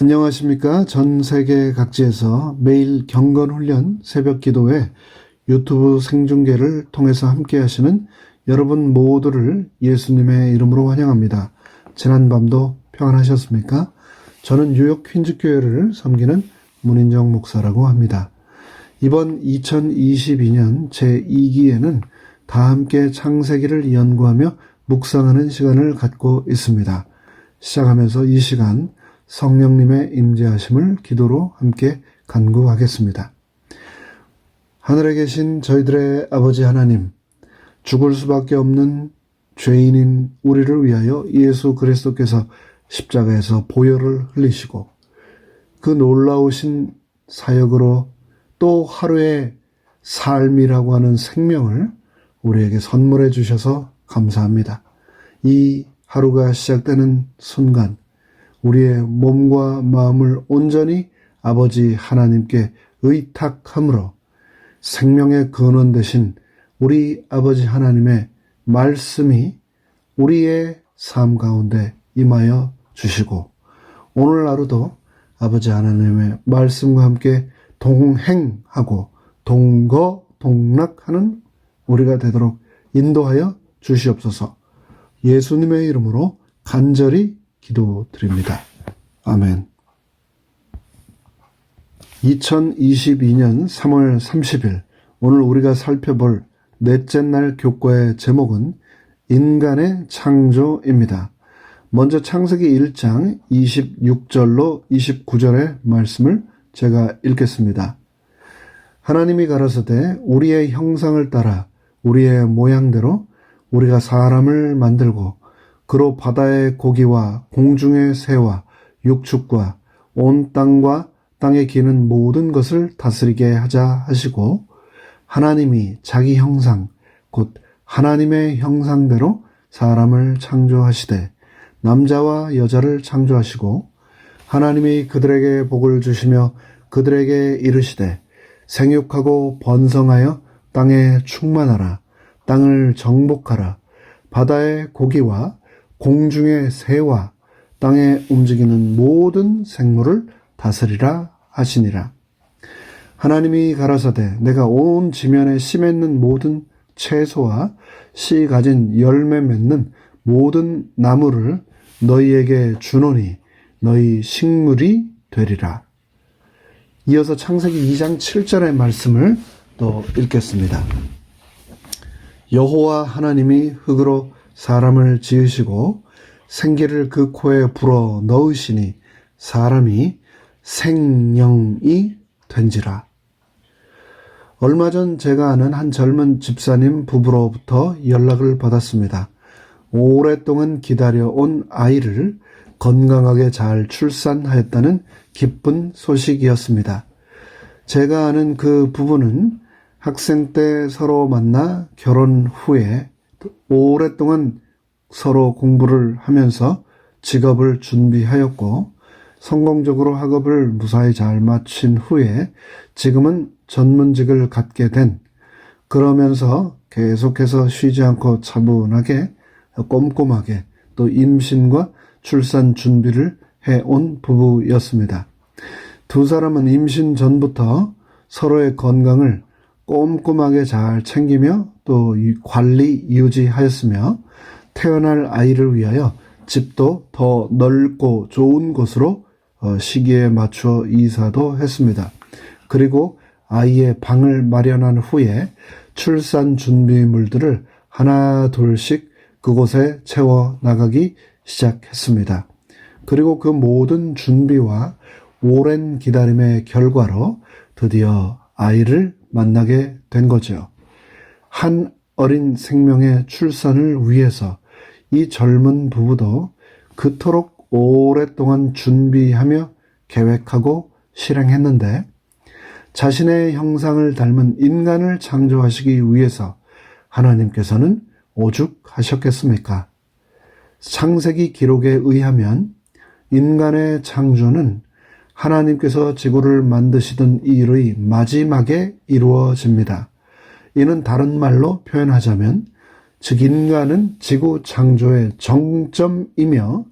안녕하십니까. 전 세계 각지에서 매일 경건훈련 새벽 기도회 유튜브 생중계를 통해서 함께 하시는 여러분 모두를 예수님의 이름으로 환영합니다. 지난밤도 평안하셨습니까? 저는 뉴욕 퀸즈교회를 섬기는 문인정 목사라고 합니다. 이번 2022년 제2기에는 다 함께 창세기를 연구하며 묵상하는 시간을 갖고 있습니다. 시작하면서 이 시간 성령님의 임재하심을 기도로 함께 간구하겠습니다. 하늘에 계신 저희들의 아버지 하나님, 죽을 수밖에 없는 죄인인 우리를 위하여 예수 그리스도께서 십자가에서 보혈을 흘리시고 그 놀라우신 사역으로 또 하루의 삶이라고 하는 생명을 우리에게 선물해 주셔서 감사합니다. 이 하루가 시작되는 순간 우리의 몸과 마음을 온전히 아버지 하나님께 의탁함으로 생명의 근원 되신 우리 아버지 하나님의 말씀이 우리의 삶 가운데 임하여 주시고 오늘 하루도 아버지 하나님의 말씀과 함께 동행하고 동거동락하는 우리가 되도록 인도하여 주시옵소서. 예수님의 이름으로 간절히 기도드립니다. 아멘. 2022년 3월 30일 오늘 우리가 살펴볼 넷째 날 교과의 제목은 인간의 창조입니다. 먼저 창세기 1장 26절로 29절의 말씀을 제가 읽겠습니다. 하나님이 가라사대 우리의 형상을 따라 우리의 모양대로 우리가 사람을 만들고 그로 바다의 고기와 공중의 새와 육축과 온 땅과 땅에 기는 모든 것을 다스리게 하자 하시고 하나님이 자기 형상 곧 하나님의 형상대로 사람을 창조하시되 남자와 여자를 창조하시고 하나님이 그들에게 복을 주시며 그들에게 이르시되 생육하고 번성하여 땅에 충만하라 땅을 정복하라 바다의 고기와 공중의 새와 땅에 움직이는 모든 생물을 다스리라 하시니라. 하나님이 가라사대 내가 온 지면에 씨 맺는 모든 채소와 씨 가진 열매 맺는 모든 나무를 너희에게 주노니 너희 식물이 되리라. 이어서 창세기 2장 7절의 말씀을 또 읽겠습니다. 여호와 하나님이 흙으로 사람을 지으시고 생기를 그 코에 불어 넣으시니 사람이 생령이 된지라. 얼마 전 제가 아는 한 젊은 집사님 부부로부터 연락을 받았습니다. 오랫동안 기다려온 아이를 건강하게 잘 출산하였다는 기쁜 소식이었습니다. 제가 아는 그 부부는 학생 때 서로 만나 결혼 후에 오랫동안 서로 공부를 하면서 직업을 준비하였고 성공적으로 학업을 무사히 잘 마친 후에 지금은 전문직을 갖게 된 그러면서 계속해서 쉬지 않고 차분하게 꼼꼼하게 또 임신과 출산 준비를 해온 부부였습니다. 두 사람은 임신 전부터 서로의 건강을 꼼꼼하게 잘 챙기며 또 관리 유지하였으며 태어날 아이를 위하여 집도 더 넓고 좋은 곳으로 시기에 맞추어 이사도 했습니다. 그리고 아이의 방을 마련한 후에 출산 준비물들을 하나 둘씩 그곳에 채워 나가기 시작했습니다. 그리고 그 모든 준비와 오랜 기다림의 결과로 드디어 아이를 만나게 된 거죠. 한 어린 생명의 출산을 위해서 이 젊은 부부도 그토록 오랫동안 준비하며 계획하고 실행했는데 자신의 형상을 닮은 인간을 창조하시기 위해서 하나님께서는 오죽하셨겠습니까? 창세기 기록에 의하면 인간의 창조는 하나님께서 지구를 만드시던 일의 마지막에 이루어집니다. 이는 다른 말로 표현하자면 즉 인간은 지구 창조의 정점이며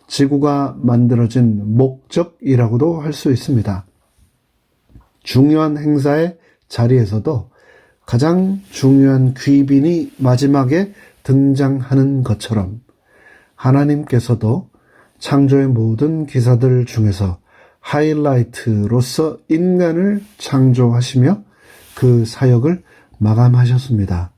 지구가 만들어진 목적이라고도 할 수 있습니다. 중요한 행사의 자리에서도 가장 중요한 귀빈이 마지막에 등장하는 것처럼 하나님께서도 창조의 모든 기사들 중에서 하이라이트로서 인간을 창조하시며 그 사역을 마감하셨습니다.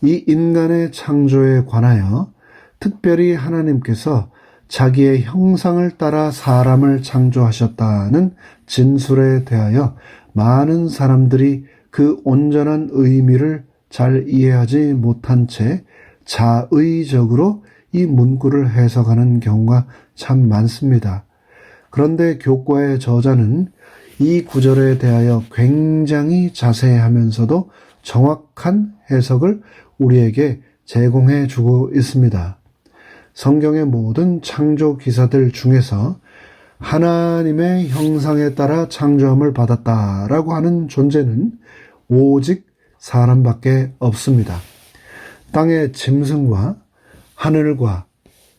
이 인간의 창조에 관하여 특별히 하나님께서 자기의 형상을 따라 사람을 창조하셨다는 진술에 대하여 많은 사람들이 그 온전한 의미를 잘 이해하지 못한 채 자의적으로 이 문구를 해석하는 경우가 참 많습니다. 그런데 교과의 저자는 이 구절에 대하여 굉장히 자세하면서도 정확한 해석을 우리에게 제공해 주고 있습니다. 성경의 모든 창조 기사들 중에서 하나님의 형상에 따라 창조함을 받았다라고 하는 존재는 오직 사람밖에 없습니다. 땅의 짐승과 하늘과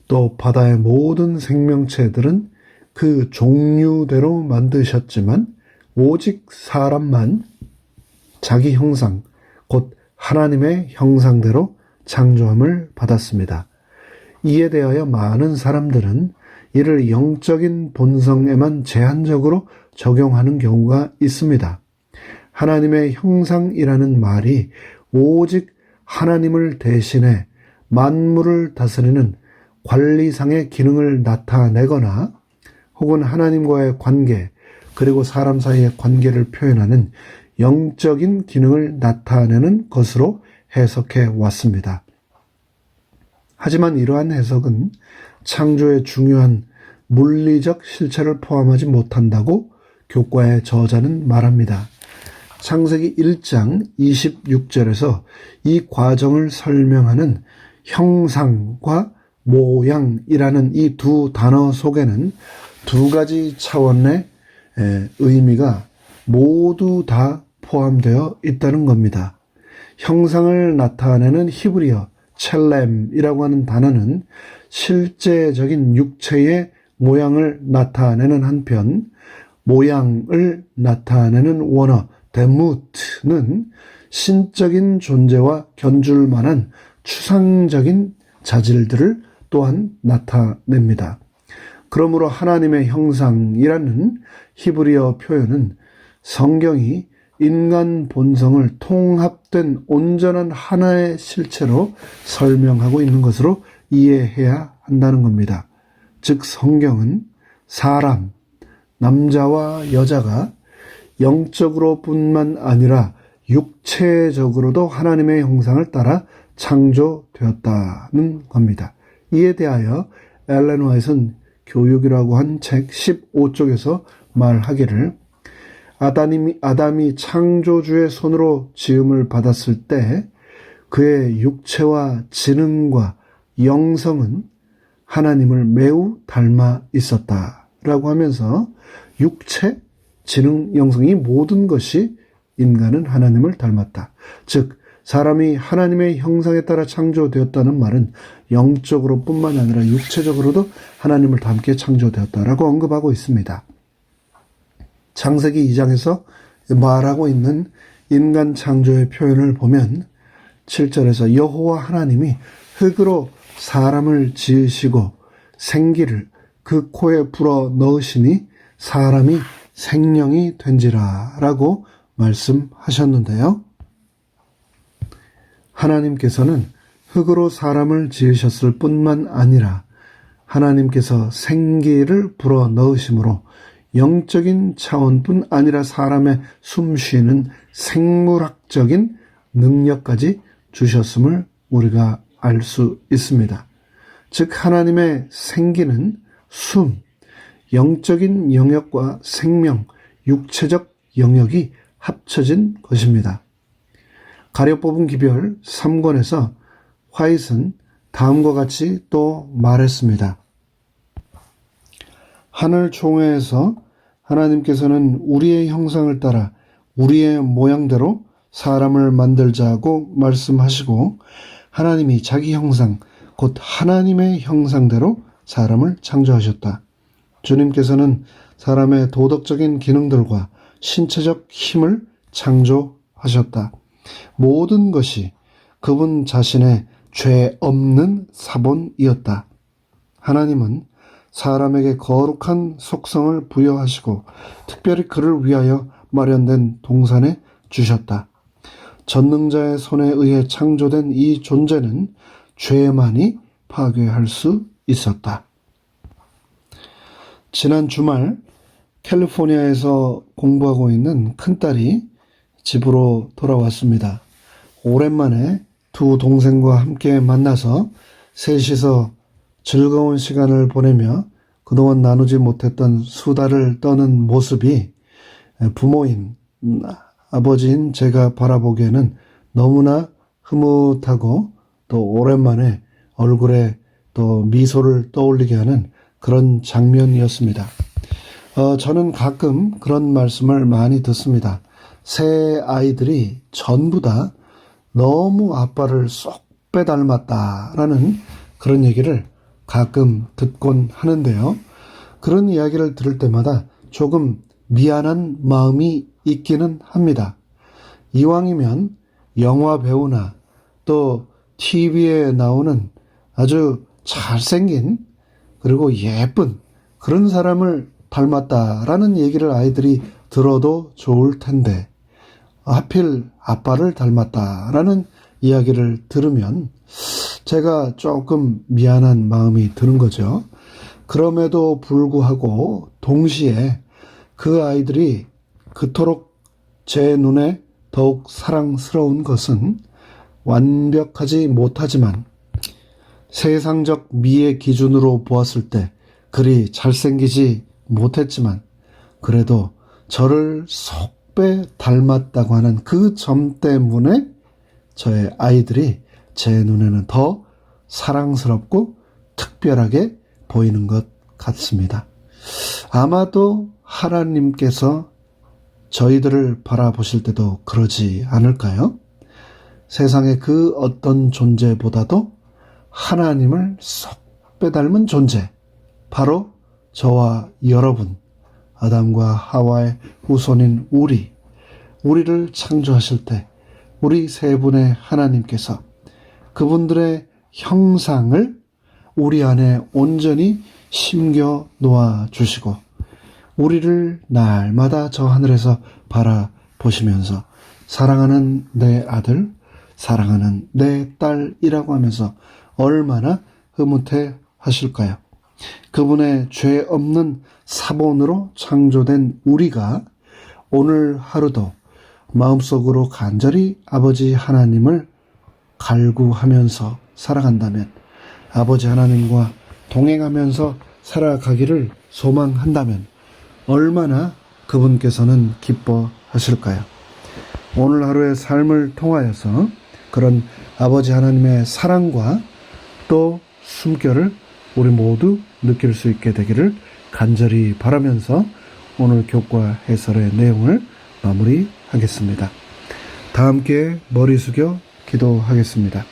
또 바다의 모든 생명체들은 그 종류대로 만드셨지만 오직 사람만 자기 형상, 곧 하나님의 형상대로 창조함을 받았습니다. 이에 대하여 많은 사람들은 이를 영적인 본성에만 제한적으로 적용하는 경우가 있습니다. 하나님의 형상이라는 말이 오직 하나님을 대신해 만물을 다스리는 관리상의 기능을 나타내거나 혹은 하나님과의 관계 그리고 사람 사이의 관계를 표현하는 영적인 기능을 나타내는 것으로 해석해 왔습니다. 하지만 이러한 해석은 창조의 중요한 물리적 실체를 포함하지 못한다고 교과의 저자는 말합니다. 창세기 1장 26절에서 이 과정을 설명하는 형상과 모양이라는 이 두 단어 속에는 두 가지 차원의 의미가 모두 다 포함되어 있다는 겁니다. 형상을 나타내는 히브리어 첼렘이라고 하는 단어는 실제적인 육체의 모양을 나타내는 한편 모양을 나타내는 원어 데무트는 신적인 존재와 견줄 만한 추상적인 자질들을 또한 나타냅니다. 그러므로 하나님의 형상이라는 히브리어 표현은 성경이 인간 본성을 통합된 온전한 하나의 실체로 설명하고 있는 것으로 이해해야 한다는 겁니다. 즉 성경은 사람, 남자와 여자가 영적으로 뿐만 아니라 육체적으로도 하나님의 형상을 따라 창조되었다는 겁니다. 이에 대하여 엘렌 화이트는 교육이라고 한 책 15쪽에서 말하기를 아담이 창조주의 손으로 지음을 받았을 때 그의 육체와 지능과 영성은 하나님을 매우 닮아 있었다라고 하면서 육체, 지능, 영성이 모든 것이 인간은 하나님을 닮았다. 즉 사람이 하나님의 형상에 따라 창조되었다는 말은 영적으로 뿐만 아니라 육체적으로도 하나님을 닮게 창조되었다라고 언급하고 있습니다. 창세기 2장에서 말하고 있는 인간 창조의 표현을 보면 7절에서 여호와 하나님이 흙으로 사람을 지으시고 생기를 그 코에 불어 넣으시니 사람이 생명이 된지라 라고 말씀하셨는데요. 하나님께서는 흙으로 사람을 지으셨을 뿐만 아니라 하나님께서 생기를 불어 넣으심으로 영적인 차원뿐 아니라 사람의 숨쉬는 생물학적인 능력까지 주셨음을 우리가 알 수 있습니다. 즉 하나님의 생기는 숨, 영적인 영역과 생명, 육체적 영역이 합쳐진 것입니다. 가려 뽑은 기별 3권에서 화이트는 다음과 같이 또 말했습니다. 하늘 총회에서 하나님께서는 우리의 형상을 따라 우리의 모양대로 사람을 만들자고 말씀하시고 하나님이 자기 형상, 곧 하나님의 형상대로 사람을 창조하셨다. 주님께서는 사람의 도덕적인 기능들과 신체적 힘을 창조하셨다. 모든 것이 그분 자신의 죄 없는 사본이었다. 하나님은 사람에게 거룩한 속성을 부여하시고 특별히 그를 위하여 마련된 동산에 주셨다. 전능자의 손에 의해 창조된 이 존재는 죄만이 파괴할 수 있었다. 지난 주말 캘리포니아에서 공부하고 있는 큰딸이 집으로 돌아왔습니다. 오랜만에 두 동생과 함께 만나서 셋이서 즐거운 시간을 보내며 그동안 나누지 못했던 수다를 떠는 모습이 부모인 아버지인 제가 바라보기에는 너무나 흐뭇하고 또 오랜만에 얼굴에 또 미소를 떠올리게 하는 그런 장면이었습니다. 저는 가끔 그런 말씀을 많이 듣습니다. 새 아이들이 전부 다 너무 아빠를 쏙 빼닮았다라는 그런 얘기를 가끔 듣곤 하는데요. 그런 이야기를 들을 때마다 조금 미안한 마음이 있기는 합니다. 이왕이면 영화 배우나 또 TV에 나오는 아주 잘생긴 그리고 예쁜 그런 사람을 닮았다라는 얘기를 아이들이 들어도 좋을 텐데 하필 아빠를 닮았다라는 이야기를 들으면 제가 조금 미안한 마음이 드는 거죠. 그럼에도 불구하고 동시에 그 아이들이 그토록 제 눈에 더욱 사랑스러운 것은 완벽하지 못하지만 세상적 미의 기준으로 보았을 때 그리 잘생기지 못했지만 그래도 저를 속배 닮았다고 하는 그 점 때문에 저의 아이들이 제 눈에는 더 사랑스럽고 특별하게 보이는 것 같습니다. 아마도 하나님께서 저희들을 바라보실 때도 그러지 않을까요? 세상의 그 어떤 존재보다도 하나님을 쏙 빼닮은 존재, 바로 저와 여러분, 아담과 하와의 후손인 우리를 창조하실 때 우리 세 분의 하나님께서 그분들의 형상을 우리 안에 온전히 심겨 놓아 주시고 우리를 날마다 저 하늘에서 바라보시면서 사랑하는 내 아들, 사랑하는 내 딸이라고 하면서 얼마나 흐뭇해 하실까요? 그분의 죄 없는 사본으로 창조된 우리가 오늘 하루도 마음속으로 간절히 아버지 하나님을 갈구하면서 살아간다면, 아버지 하나님과 동행하면서 살아가기를 소망한다면 얼마나 그분께서는 기뻐하실까요? 오늘 하루의 삶을 통하여서 그런 아버지 하나님의 사랑과 또 숨결을 우리 모두 느낄 수 있게 되기를 간절히 바라면서 오늘 교과 해설의 내용을 마무리하겠습니다. 다 함께 머리 숙여 기도하겠습니다.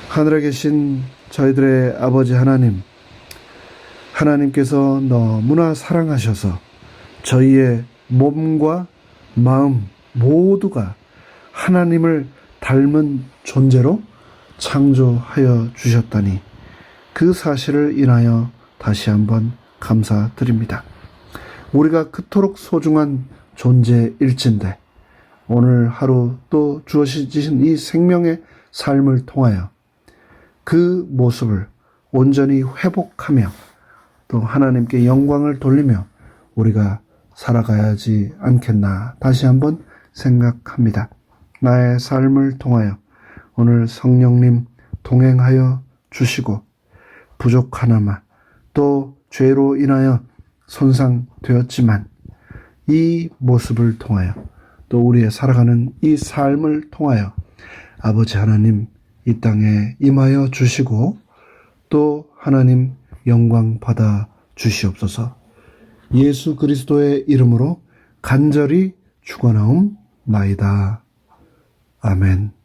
하늘에 계신 저희들의 아버지 하나님, 하나님께서 너무나 사랑하셔서 저희의 몸과 마음 모두가 하나님을 닮은 존재로 창조하여 주셨다니 그 사실을 인하여 다시 한번 감사드립니다. 우리가 그토록 소중한 존재일진데 오늘 하루 또 주어지신 이 생명의 삶을 통하여 그 모습을 온전히 회복하며 또 하나님께 영광을 돌리며 우리가 살아가야지 않겠나 다시 한번 생각합니다. 나의 삶을 통하여 오늘 성령님 동행하여 주시고 부족하나마 또 죄로 인하여 손상되었지만 이 모습을 통하여 또 우리의 살아가는 이 삶을 통하여 아버지 하나님 이 땅에 임하여 주시고 또 하나님 영광 받아 주시옵소서. 예수 그리스도의 이름으로 간절히 축원하옵나이다. 아멘.